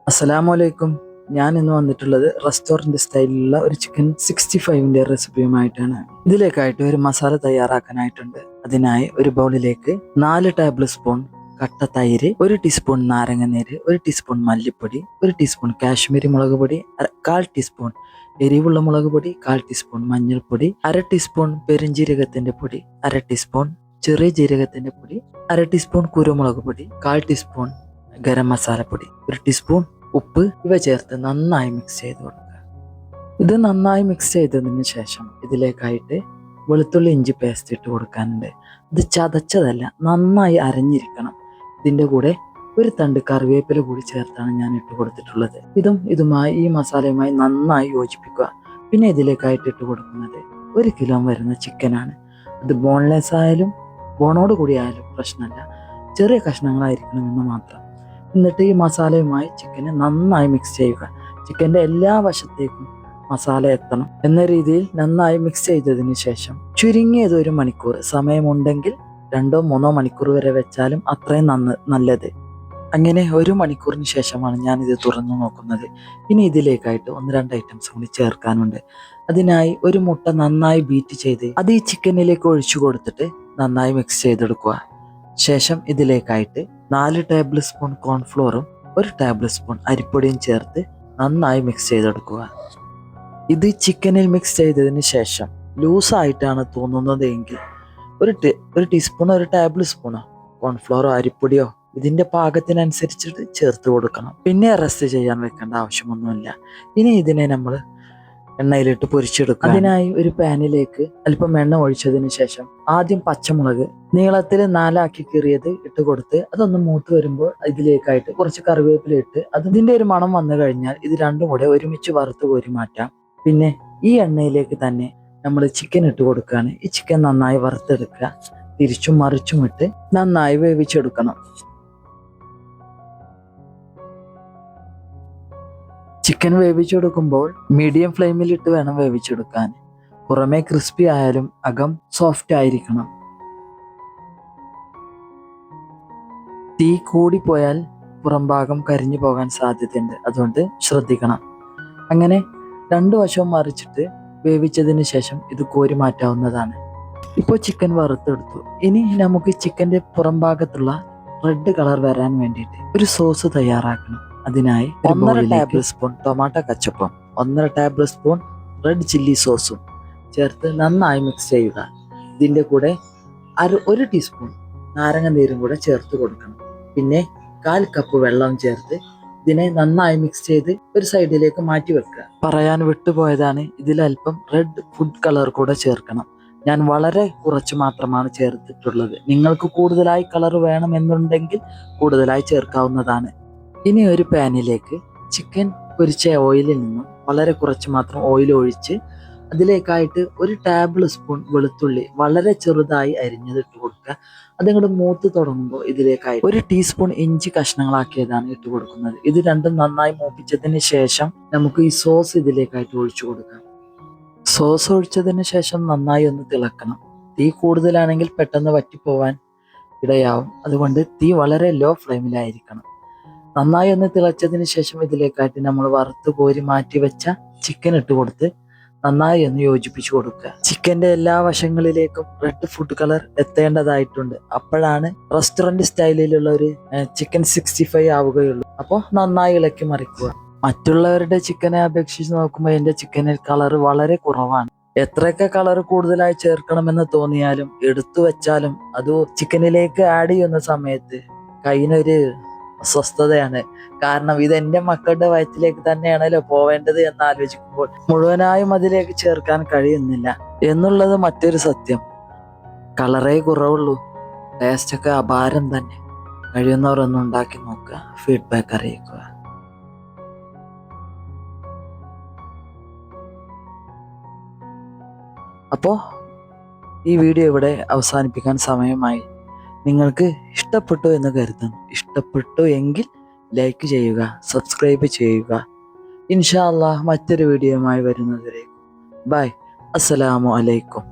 അസ്സലാമലൈക്കും. ഞാൻ ഇന്ന് വന്നിട്ടുള്ളത് റെസ്റ്റോറൻറ്റ് സ്റ്റൈലിലുള്ള ഒരു ചിക്കൻ 65ൻ്റെ റെസിപ്പിയുമായിട്ടാണ്. ഇതിലേക്കായിട്ട് ഒരു മസാല തയ്യാറാക്കാനായിട്ടുണ്ട്. അതിനായി ഒരു ബൗളിലേക്ക് 4 ടേബിൾ സ്പൂൺ കട്ട തൈര്, 1 ടീസ്പൂൺ നാരങ്ങനീര്, 1 ടീസ്പൂൺ മല്ലിപ്പൊടി, 1 ടീസ്പൂൺ കാശ്മീരി മുളക് പൊടി, 1/4 ടീസ്പൂൺ എരിവുള്ള മുളക് പൊടി, 1/4 ടീസ്പൂൺ മഞ്ഞൾപ്പൊടി, 1/2 ടീസ്പൂൺ പെരുംജീരകത്തിന്റെ പൊടി, 1/2 ടീസ്പൂൺ ചെറിയ ജീരകത്തിന്റെ പൊടി, 1/2 ടീസ്പൂൺ കുരുമുളക് പൊടി, 1/4 ടീസ്പൂൺ ഗരം മസാലപ്പൊടി, 1 ടീസ്പൂൺ ഉപ്പ് ഇവ ചേർത്ത് നന്നായി മിക്സ് ചെയ്ത് കൊടുക്കുക. ഇത് നന്നായി മിക്സ് ചെയ്തതിന് ശേഷം ഇതിലേക്കായിട്ട് വെളുത്തുള്ളി ഇഞ്ചി പേസ്റ്റ് ഇട്ട് കൊടുക്കാനുണ്ട്. ഇത് ചതച്ചതല്ല, നന്നായി അരഞ്ഞിരിക്കണം. ഇതിൻ്റെ കൂടെ ഒരു തണ്ട് കറിവേപ്പില കൂടി ചേർത്താണ് ഞാൻ ഇട്ട് കൊടുത്തിട്ടുള്ളത്. ഇതുമായി ഈ മസാലയുമായി നന്നായി യോജിപ്പിക്കുക. പിന്നെ ഇതിലേക്കായിട്ട് ഇട്ട് കൊടുക്കുന്നത് 1 കിലോ വരുന്ന ചിക്കനാണ്. അത് ബോൺലെസ് ആയാലും ബോണോട് കൂടി ആയാലും പ്രശ്നമല്ല, ചെറിയ കഷ്ണങ്ങളായിരിക്കണമെന്ന് മാത്രം. എന്നിട്ട് ഈ മസാലയുമായി ചിക്കനെ നന്നായി മിക്സ് ചെയ്യുക. ചിക്കൻ്റെ എല്ലാ വശത്തേക്കും മസാല എത്തണം എന്ന രീതിയിൽ നന്നായി മിക്സ് ചെയ്തതിന് ശേഷം ചുരുങ്ങിയത് 1 മണിക്കൂർ, സമയമുണ്ടെങ്കിൽ 2-3 മണിക്കൂർ വരെ വെച്ചാലും അത്രയും നല്ലത്. അങ്ങനെ 1 മണിക്കൂറിന് ശേഷമാണ് ഞാനിത് തുറന്നു നോക്കുന്നത്. ഇനി ഇതിലേക്കായിട്ട് 1-2 ഐറ്റംസ് കൂടി ചേർക്കാനുണ്ട്. അതിനായി ഒരു മുട്ട നന്നായി ബീറ്റ് ചെയ്ത് അത് ഈ ചിക്കനിലേക്ക് ഒഴിച്ചു കൊടുത്തിട്ട് നന്നായി മിക്സ് ചെയ്തെടുക്കുക. ശേഷം ഇതിലേക്കായിട്ട് 4 ടേബിൾ സ്പൂൺ കോൺഫ്ലോറും 1 ടേബിൾ സ്പൂൺ അരിപ്പൊടിയും ചേർത്ത് നന്നായി മിക്സ് ചെയ്തെടുക്കുക. ഇത് ചിക്കനിൽ മിക്സ് ചെയ്തതിന് ശേഷം ലൂസായിട്ടാണ് തോന്നുന്നത് എങ്കിൽ ഒരു ടീസ്പൂണോ 1 ടേബിൾ സ്പൂണോ കോൺഫ്ലോറോ അരിപ്പൊടിയോ ഇതിൻ്റെ പാകത്തിനനുസരിച്ചിട്ട് ചേർത്ത് കൊടുക്കണം. പിന്നെ റെസ്റ്റ് ചെയ്യാൻ വെക്കേണ്ട ആവശ്യമൊന്നുമില്ല. ഇനി ഇതിനെ നമ്മൾ എണ്ണയിലിട്ട് പൊരിച്ചെടുക്കും. അതിനായി ഒരു പാനിലേക്ക് അല്പം എണ്ണ ഒഴിച്ചതിന് ശേഷം ആദ്യം പച്ചമുളക് നീളത്തിൽ 4 ആക്കി കീറിയത് ഇട്ട് കൊടുത്ത് അതൊന്ന് മൂത്ത് വരുമ്പോൾ ഇതിലേക്കായിട്ട് കുറച്ച് കറിവേപ്പില ഇട്ട് അതിൻ്റെ ഒരു മണം വന്നു കഴിഞ്ഞാൽ ഇത് രണ്ടും കൂടെ ഒരുമിച്ച് വറുത്ത് കോരി മാറ്റാം. പിന്നെ ഈ എണ്ണയിലേക്ക് തന്നെ നമ്മൾ ചിക്കൻ ഇട്ട് കൊടുക്കുകയാണ്. ഈ ചിക്കൻ നന്നായി വറുത്തെടുക്കുക. തിരിച്ചും മറിച്ചും ഇട്ട് നന്നായി വേവിച്ചെടുക്കണം. ചിക്കൻ വേവിച്ചെടുക്കുമ്പോൾ മീഡിയം ഫ്ലെയിമിൽ ഇട്ട് വേണം വേവിച്ചെടുക്കാൻ. പുറമേ ക്രിസ്പി ആയാലും അകം സോഫ്റ്റ് ആയിരിക്കണം. തീ കൂടിപ്പോയാൽ പുറം ഭാഗം കരിഞ്ഞു പോകാൻ സാധ്യതയുണ്ട്, അതുകൊണ്ട് ശ്രദ്ധിക്കണം. അങ്ങനെ 2 വശവും മറിച്ചിട്ട് വേവിച്ചതിന് ശേഷം ഇത് കോരി മാറ്റാവുന്നതാണ്. ഇപ്പോൾ ചിക്കൻ വറുത്തെടുത്തു. ഇനി നമുക്ക് ചിക്കൻ്റെ പുറം ഭാഗത്തുള്ള റെഡ് കളർ വരാൻ വേണ്ടിയിട്ട് ഒരു സോസ് തയ്യാറാക്കണം. അതിനായി 1.5 ടേബിൾ സ്പൂൺ ടൊമാറ്റോ കച്ചപ്പും 1.5 ടേബിൾ സ്പൂൺ റെഡ് ചില്ലി സോസും ചേർത്ത് നന്നായി മിക്സ് ചെയ്യുക. ഇതിൻ്റെ കൂടെ 1 ടീസ്പൂൺ നാരങ്ങ നീരും കൂടെ ചേർത്ത് കൊടുക്കണം. പിന്നെ 1/4 കപ്പ് വെള്ളം ചേർത്ത് ഇതിനെ നന്നായി മിക്സ് ചെയ്ത് ഒരു സൈഡിലേക്ക് മാറ്റി വെക്കുക. പറയാൻ വിട്ടുപോയതാണ്, ഇതിലൽപ്പം റെഡ് ഫുഡ് കളർ കൂടെ ചേർക്കണം. ഞാൻ വളരെ കുറച്ച് മാത്രമാണ് ചേർത്തിട്ടുള്ളത്. നിങ്ങൾക്ക് കൂടുതലായി കളർ വേണമെന്നുണ്ടെങ്കിൽ കൂടുതലായി ചേർക്കാവുന്നതാണ്. ഇനി ഒരു പാനിലേക്ക് ചിക്കൻ പൊരിച്ച ഓയിലിൽ നിന്നും വളരെ കുറച്ച് മാത്രം ഓയിൽ ഒഴിച്ച് അതിലേക്കായിട്ട് 1 ടേബിൾ സ്പൂൺ വെളുത്തുള്ളി വളരെ ചെറുതായി അരിഞ്ഞതിട്ട് കൊടുക്കുക. അതങ്ങോട്ട് മൂത്ത് തുടങ്ങുമ്പോൾ ഇതിലേക്കായി 1 ടീസ്പൂൺ ഇഞ്ചി കഷ്ണങ്ങളാക്കിയതാണ് ഇട്ട് കൊടുക്കുന്നത്. ഇത് രണ്ടും നന്നായി മൂപ്പിച്ചതിന് ശേഷം നമുക്ക് ഈ സോസ് ഇതിലേക്കായിട്ട് ഒഴിച്ചു കൊടുക്കാം. സോസ് ഒഴിച്ചതിന് ശേഷം നന്നായി ഒന്ന് തിളക്കണം. തീ കൂടുതലാണെങ്കിൽ പെട്ടെന്ന് വറ്റിപ്പോവാൻ ഇടയാവും. അതുകൊണ്ട് തീ വളരെ ലോ ഫ്ലെയിമിലായിരിക്കണം. നന്നായി ഒന്ന് തിളച്ചതിന് ശേഷം ഇതിലേക്കായിട്ട് നമ്മൾ വറുത്ത് കോരി മാറ്റി വെച്ച ചിക്കൻ ഇട്ട് കൊടുത്ത് നന്നായി ഒന്ന് യോജിപ്പിച്ചു കൊടുക്കുക. ചിക്കൻ്റെ എല്ലാ വശങ്ങളിലേക്കും റെഡ് ഫുഡ് കളർ എത്തേണ്ടതായിട്ടുണ്ട്. അപ്പോഴാണ് റെസ്റ്റോറൻറ്റ് സ്റ്റൈലിലുള്ള ഒരു ചിക്കൻ 65 ആവുകയുള്ളൂ. അപ്പോൾ നന്നായി ഇളക്കി മറിക്കുക. മറ്റുള്ളവരുടെ ചിക്കനെ അപേക്ഷിച്ച് നോക്കുമ്പോൾ എൻ്റെ ചിക്കനിൽ കളർ വളരെ കുറവാണ്. എത്രയൊക്കെ കളർ കൂടുതലായി ചേർക്കണമെന്ന് തോന്നിയാലും എടുത്തു വെച്ചാലും അത് ചിക്കനിലേക്ക് ആഡ് ചെയ്യുന്ന സമയത്ത് കയ്യിനൊരു അസ്വസ്ഥതയാണ്. കാരണം ഇത് എൻ്റെ മക്കളുടെ വയറ്റിലേക്ക് തന്നെയാണല്ലോ പോവേണ്ടത് എന്ന് ആലോചിക്കുമ്പോൾ മുഴുവനായും അതിലേക്ക് ചേർക്കാൻ കഴിയുന്നില്ല എന്നുള്ളത് മറ്റൊരു സത്യം. കളറേ കുറവുള്ളൂ, ടേസ്റ്റൊക്കെ അപാരം തന്നെ. കഴിയുന്നവർ ഒന്ന് ഉണ്ടാക്കി നോക്കുക, ഫീഡ്ബാക്ക് അറിയിക്കുക. അപ്പോൾ ഈ വീഡിയോ ഇവിടെ അവസാനിപ്പിക്കാൻ സമയമായി. നിങ്ങൾക്ക് ഇഷ്ടപ്പെട്ടു എന്ന് കരുതുന്നു. ഇഷ്ടപ്പെട്ടു എങ്കിൽ ലൈക്ക് ചെയ്യുക, സബ്സ്ക്രൈബ് ചെയ്യുക. ഇൻഷാ അല്ലാഹ് മറ്റൊരു വീഡിയോയുമായി വരുന്നതുവരെ ബൈ. അസ്സലാമു അലൈക്കും.